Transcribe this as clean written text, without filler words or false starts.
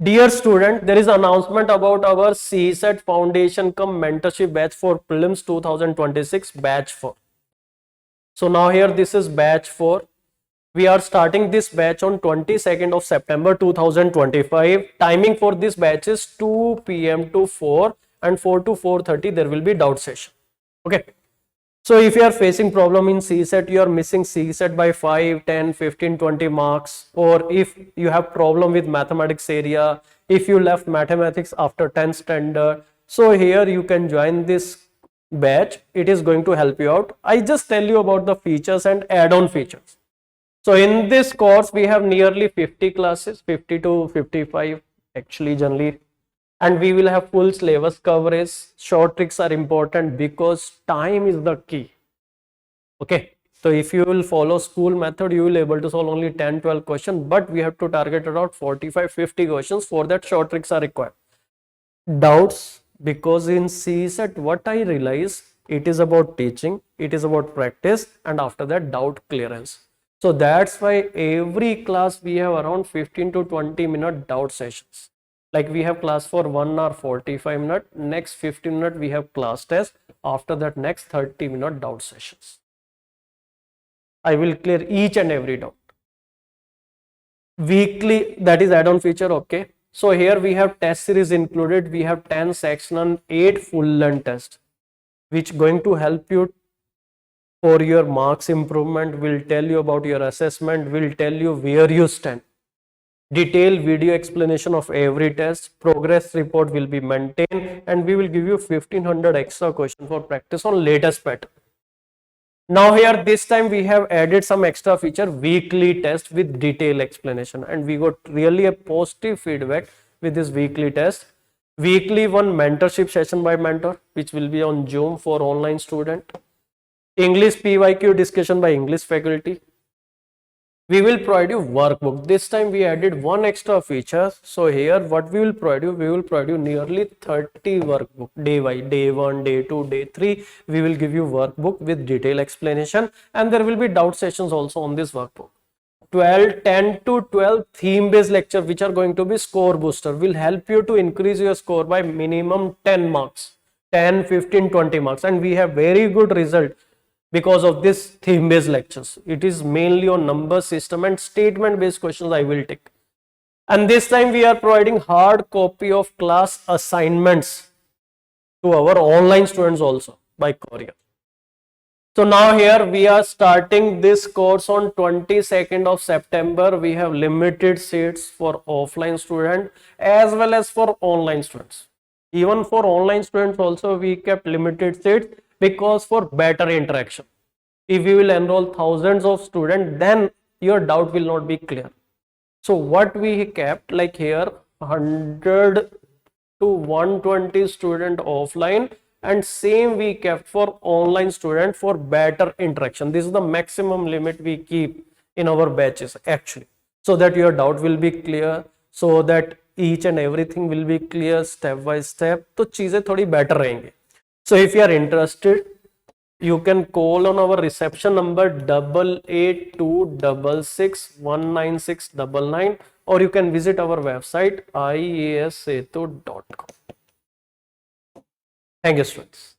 Dear student, there is announcement about our CSAT Foundation Cum Mentorship Batch 4 Prelims 2026 Batch 4. So now here this is Batch 4. We are starting this batch on 22nd of September 2025. Timing for this batch is 2 p.m. to 4 and 4 to 4:30 there will be doubt session. Okay. So if you are facing problem in CSAT, you are missing CSAT by 5, 10, 15, 20 marks, or if you have problem with mathematics area, if you left mathematics after 10th standard, so here you can join this batch. It is going to help you out. I just tell you about the features and add-on features. So in this course, we have nearly 50 classes, 50 to 55 actually generally, and we will have full syllabus coverage. Short tricks are important because time is the key. Okay, so if you will follow school method, you will able to solve only 10-12 questions, but we have to target around 45-50 questions. For that, short tricks are required. Doubts, because in CSAT what I realize, it is about teaching, it is about practice, and after that doubt clearance. So that's why every class we have around 15 to 20 minute doubt sessions. Like we have class for 1 hour 45 minutes, next 15 minutes we have class test, after that next 30 minute doubt sessions. I will clear each and every doubt. Weekly, that is add-on feature, okay. So here we have test series included, we have 10 sectional, 8 full length tests, which going to help you for your marks improvement, will tell you about your assessment, will tell you where you stand. Detailed video explanation of every test, progress report will be maintained, and we will give you 1500 extra questions for practice on latest pattern. Now here this time we have added some extra feature, weekly test with detailed explanation, and we got really a positive feedback with this weekly test. Weekly one mentorship session by mentor, which will be on Zoom for online student. English PYQ discussion by English faculty. We will provide you workbook. This time we added one extra feature. So here what we will provide you, we will provide you nearly 30 workbook day by day 1, day 2, day 3. We will give you workbook with detailed explanation, and there will be doubt sessions also on this workbook. 10 to 12 theme based lecture which are going to be score booster, will help you to increase your score by minimum 10 marks, 10, 15, 20 marks, and we have very good result because of this theme based lectures. It is mainly on number system and statement based questions I will take. And this time we are providing hard copy of class assignments to our online students also by courier. So now here we are starting this course on 22nd of September. We have limited seats for offline student as well as for online students. Even for online students also we kept limited seats, because for better interaction. If you will enroll thousands of students, then your doubt will not be clear. So what we kept, like here 100 to 120 student offline, and same we kept for online student for better interaction. This is the maximum limit we keep in our batches actually, so that your doubt will be clear, so that each and everything will be clear step by step, तो चीजें थोड़ी better रहेंगी. So if you are interested, you can call on our reception number 8826619699, or you can visit our website iassetu.com. Thank you, students.